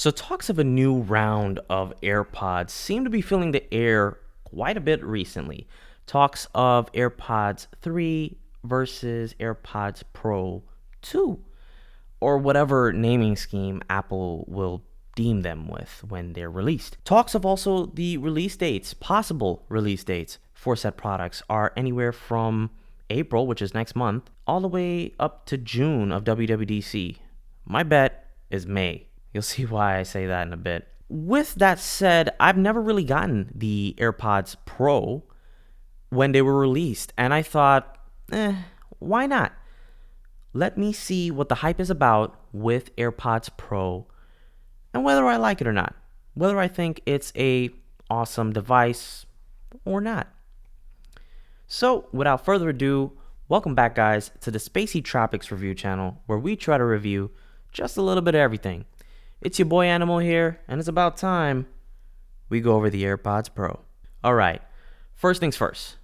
So, talks of a new round of AirPods seem to be filling the air quite a bit recently. Talks of AirPods 3 versus AirPods Pro 2, or whatever naming scheme Apple will deem them with when they're released. Talks of also the release dates, possible release dates for said products are anywhere from April, which is next month, all the way up to June of WWDC. My bet is May. You'll see why I say that in a bit. With that said, I've never really gotten the AirPods Pro when they were released, and I thought, why not? Let me see what the hype is about with AirPods Pro and whether I like it or not. Whether I think it's a awesome device or not. So, without further ado, welcome back guys to the Spacey Tropics review channel where we try to review just a little bit of everything. It's your boy Animal here, and it's about time we go over the AirPods Pro. Alright, first things first.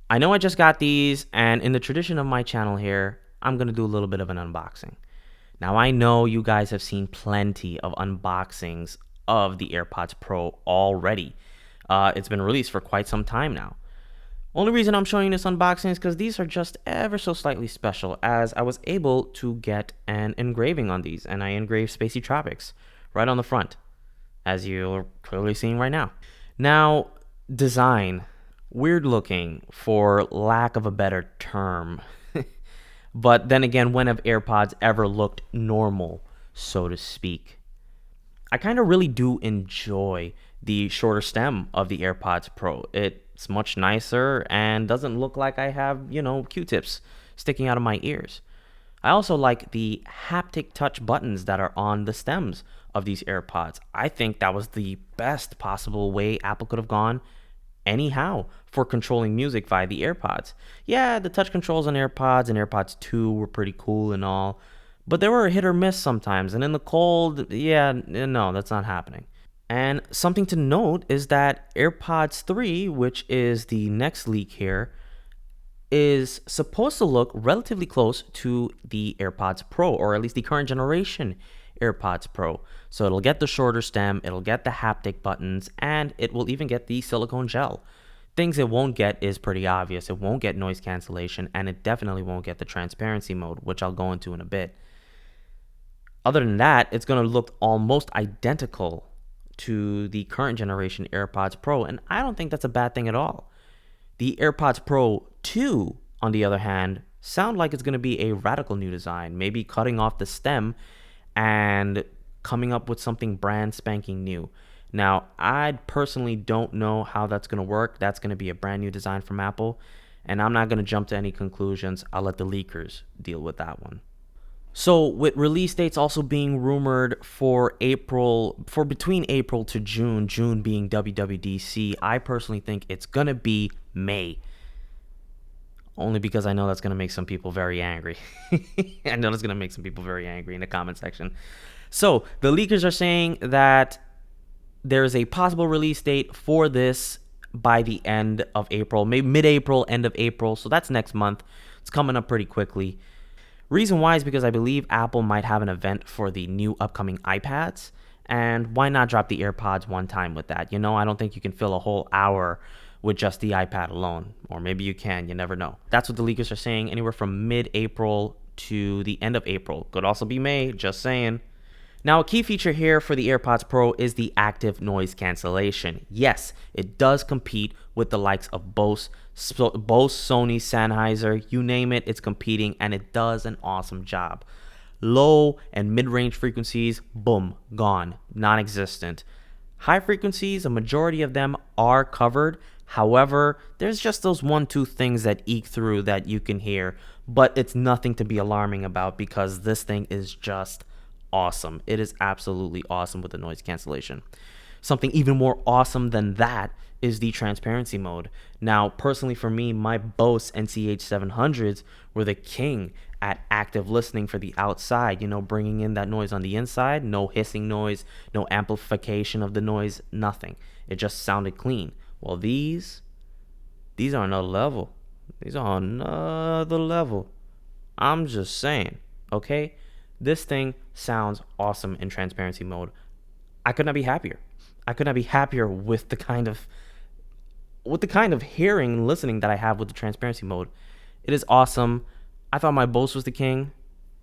I know I just got these, and in the tradition of my channel here, I'm going to do a little bit of an unboxing. Now, I know you guys have seen plenty of unboxings of the AirPods Pro already. It's been released for quite some time now. Only reason I'm showing this unboxing is because these are just ever so slightly special, as I was able to get an engraving on these, and I engraved Spacey Tropics right on the front, as you're clearly seeing right now. Now, design. Weird looking, for lack of a better term. But then again, when have AirPods ever looked normal, so to speak? I kind of really do enjoy the shorter stem of the AirPods Pro. It's much nicer and doesn't look like I have, Q-tips sticking out of my ears. I also like the haptic touch buttons that are on the stems of these AirPods. I think that was the best possible way Apple could have gone anyhow for controlling music via the AirPods. Yeah, the touch controls on AirPods and AirPods 2 were pretty cool and all, but they were a hit or miss sometimes, and in the cold, no, that's not happening. And something to note is that AirPods 3, which is the next leak here, is supposed to look relatively close to the AirPods Pro, or at least the current generation AirPods Pro. So it'll get the shorter stem, it'll get the haptic buttons, and it will even get the silicone gel. Things it won't get is pretty obvious. It won't get noise cancellation, and it definitely won't get the transparency mode, which I'll go into in a bit. Other than that, it's going to look almost identical to the current generation AirPods Pro, and I don't think that's a bad thing at all. The AirPods Pro 2, on the other hand, sound like it's going to be a radical new design, maybe cutting off the stem and coming up with something brand spanking new. Now, I personally don't know how that's going to work. That's going to be a brand new design from Apple, and I'm not going to jump to any conclusions. I'll let the leakers deal with that one. So, with release dates also being rumored for between April to June, June being WWDC, I personally think it's going to be May. Only because I know that's going to make some people very angry. I know that's going to make some people very angry in the comment section. So, the leakers are saying that there's a possible release date for this by the end of April, maybe mid-April, end of April. So, that's next month. It's coming up pretty quickly. Reason why is because I believe Apple might have an event for the new upcoming iPads. And why not drop the AirPods one time with that? I don't think you can fill a whole hour with just the iPad alone. Or maybe you can, you never know. That's what the leakers are saying, anywhere from mid-April to the end of April. Could also be May, just saying. Now, a key feature here for the AirPods Pro is the active noise cancellation. Yes, it does compete with the likes of Bose, Sony, Sennheiser, you name it, it's competing, and it does an awesome job. Low and mid-range frequencies, boom, gone, non-existent. High frequencies, a majority of them are covered. However, there's just those 1-2 things that eke through that you can hear, but it's nothing to be alarming about because this thing is just awesome. It is absolutely awesome with the noise cancellation. Something even more awesome than that is the transparency mode. Now, personally for me, my Bose NCH700s were the king at active listening for the outside, bringing in that noise on the inside, no hissing noise, no amplification of the noise, nothing. It just sounded clean. Well, these are another level. These are another level. I'm just saying, okay? This thing sounds awesome in transparency mode. I could not be happier. I could not be happier with the kind of hearing and listening that I have with the transparency mode. It is awesome. I thought my Bose was the king,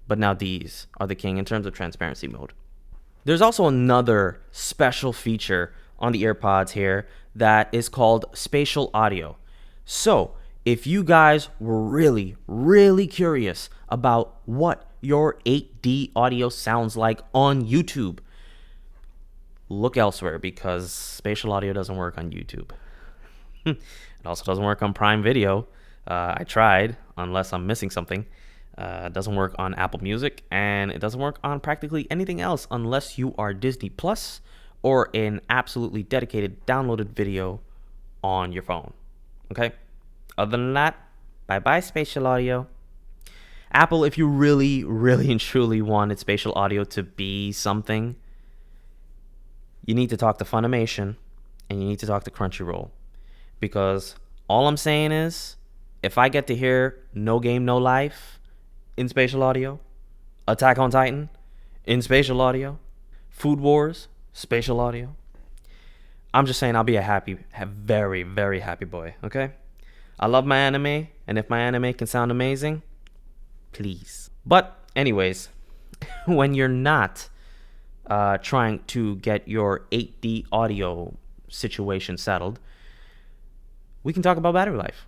but now these are the king in terms of transparency mode. There's also another special feature on the AirPods here that is called spatial audio. So, if you guys were really, really curious about what your 8D audio sounds like on YouTube, look elsewhere because spatial audio doesn't work on YouTube. It also doesn't work on Prime Video. I tried, unless I'm missing something. It doesn't work on Apple Music, and it doesn't work on practically anything else unless you are Disney Plus or an absolutely dedicated downloaded video on your phone. Okay? Other than that, bye-bye spatial audio. Apple, if you really, really and truly wanted spatial audio to be something, you need to talk to Funimation and you need to talk to Crunchyroll. Because all I'm saying is, if I get to hear No Game, No Life in spatial audio, Attack on Titan in spatial audio, Food Wars, spatial audio, I'm just saying I'll be a very, very happy boy, okay? I love my anime, and if my anime can sound amazing, please. But anyways, when you're not trying to get your 8D audio situation settled, we can talk about battery life.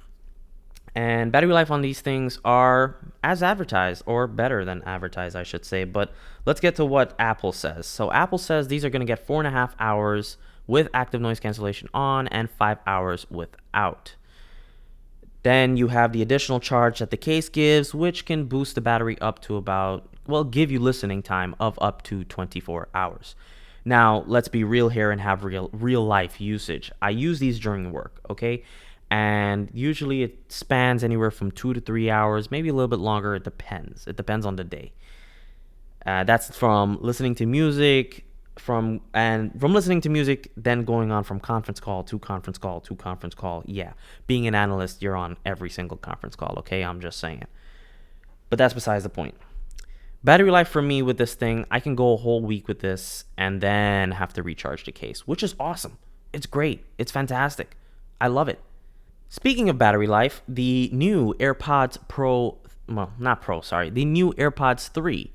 And battery life on these things are as advertised, or better than advertised, I should say. But let's get to what Apple says. So Apple says these are going to get 4.5 hours with active noise cancellation on and 5 hours without. Then you have the additional charge that the case gives, which can boost the battery up to give you listening time of up to 24 hours. Now, let's be real here and have real life usage. I use these during work, okay? And usually it spans anywhere from 2 to 3 hours, maybe a little bit longer. It depends. It depends on the day. That's from listening to music, from listening to music, then going on from conference call to conference call to conference call. Yeah, being an analyst, you're on every single conference call, okay? I'm just saying. But that's besides the point. Battery life for me with this thing, I can go a whole week with this and then have to recharge the case, which is awesome. It's great. It's fantastic. I love it. Speaking of battery life, the new AirPods Pro, the new AirPods 3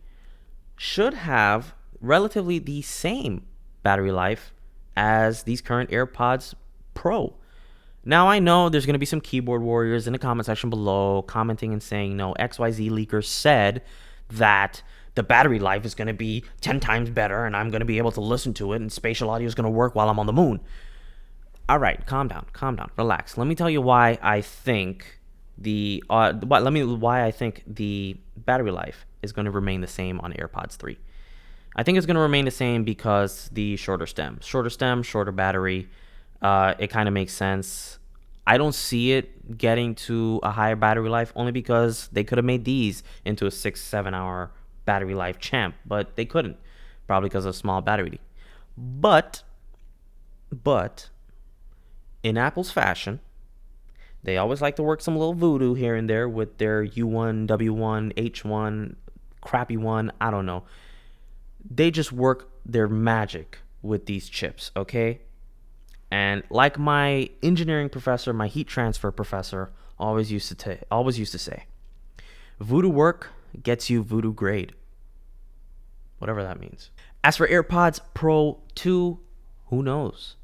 should have relatively the same battery life as these current AirPods Pro. Now, I know there's going to be some keyboard warriors in the comment section below commenting and saying, no, XYZ leaker said that the battery life is going to be 10 times better and I'm going to be able to listen to it and spatial audio is going to work while I'm on the moon. All right, calm down, relax. Let me tell you why I think the battery life is going to remain the same on AirPods 3. I think it's going to remain the same because the shorter stem, shorter battery. It kind of makes sense. I don't see it getting to a higher battery life only because they could have made these into a 6-7 hour battery life champ, but they couldn't, probably because of small battery. But in Apple's fashion, they always like to work some little voodoo here and there with their U1, W1, H1, crappy one, I don't know. They just work their magic with these chips, okay? And like my engineering professor, my heat transfer professor always used to say, voodoo work gets you voodoo grade. Whatever that means. As for AirPods Pro 2, who knows?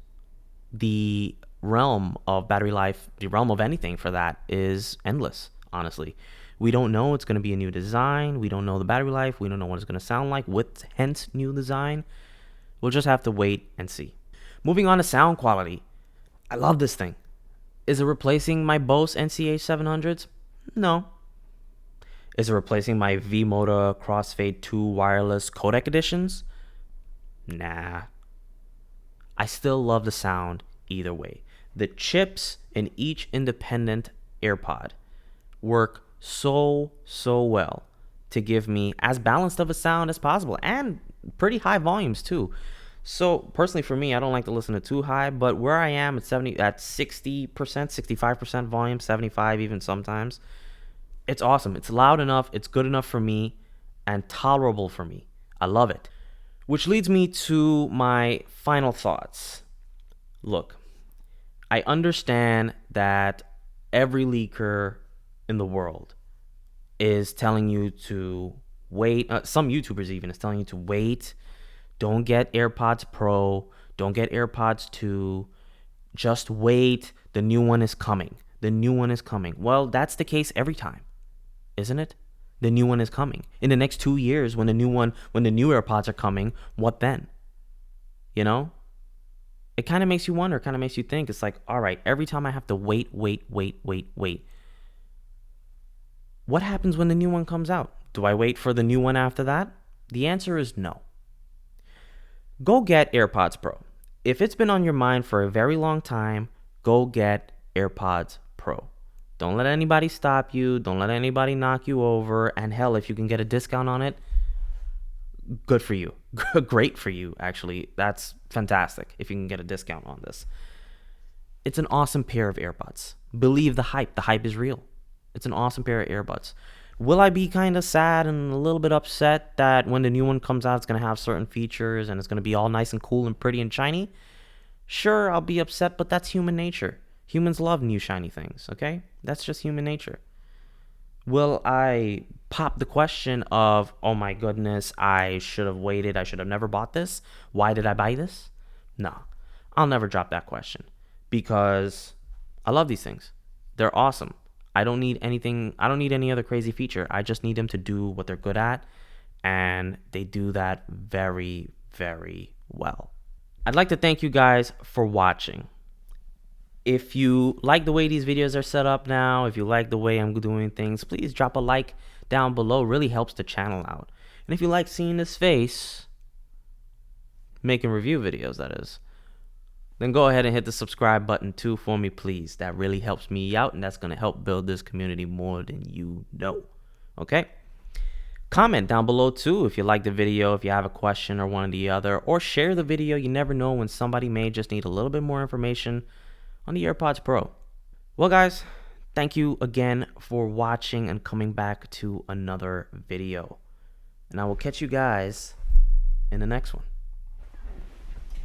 The realm of battery life, the realm of anything for that is endless, honestly. We don't know. It's going to be a new design. We don't know the battery life. We don't know what it's going to sound like with hence new design. We'll just have to wait and see. Moving on to sound quality. I love this thing. Is it replacing my Bose NCH700s? No. Is it replacing my V-Moda Crossfade 2 wireless codec editions? Nah. I still love the sound either way. The chips in each independent AirPod work so well to give me as balanced of a sound as possible and pretty high volumes too. So personally for me, I don't like to listen to too high, but where I am at 60%, 65% volume, 75 even sometimes, it's awesome. It's loud enough, it's good enough for me, and tolerable for me. I love it. Which leads me to my final thoughts. Look, I understand that every leaker in the world is telling you to wait. Some YouTubers even is telling you to wait. Don't get AirPods Pro. Don't get AirPods 2. Just wait. The new one is coming. The new one is coming. Well, that's the case every time, isn't it? The new one is coming. In the next 2 years, when the new AirPods are coming, what then? You know? It kind of makes you wonder, kind of makes you think. It's like, all right, every time I have to wait. What happens when the new one comes out? Do I wait for the new one after that? The answer is no. Go get AirPods Pro. If it's been on your mind for a very long time, go get AirPods Pro. Don't let anybody stop you. Don't let anybody knock you over. And hell, if you can get a discount on it, good for you. Great for you, actually. That's fantastic if you can get a discount on this. It's an awesome pair of AirPods. Believe the hype. The hype is real. It's an awesome pair of earbuds. Will I be kind of sad and a little bit upset that when the new one comes out, it's going to have certain features and it's going to be all nice and cool and pretty and shiny? Sure, I'll be upset, but that's human nature. Humans love new shiny things, okay? That's just human nature. Will I pop the question of, oh my goodness, I should have waited, I should have never bought this? Why did I buy this? No, I'll never drop that question because I love these things. They're awesome. I don't need anything. I don't need any other crazy feature. I just need them to do what they're good at, and they do that very, very well. I'd like to thank you guys for watching. If you like the way these videos are set up now, if you like the way I'm doing things, please drop a like down below. It really helps the channel out. And if you like seeing this face, making review videos, that is, then go ahead and hit the subscribe button too for me, please. That really helps me out, and that's going to help build this community more than you know. Okay? Comment down below too if you like the video, if you have a question or one or the other, or share the video. You never know when somebody may just need a little bit more information on the AirPods Pro. Well, guys, thank you again for watching and coming back to another video. And I will catch you guys in the next one.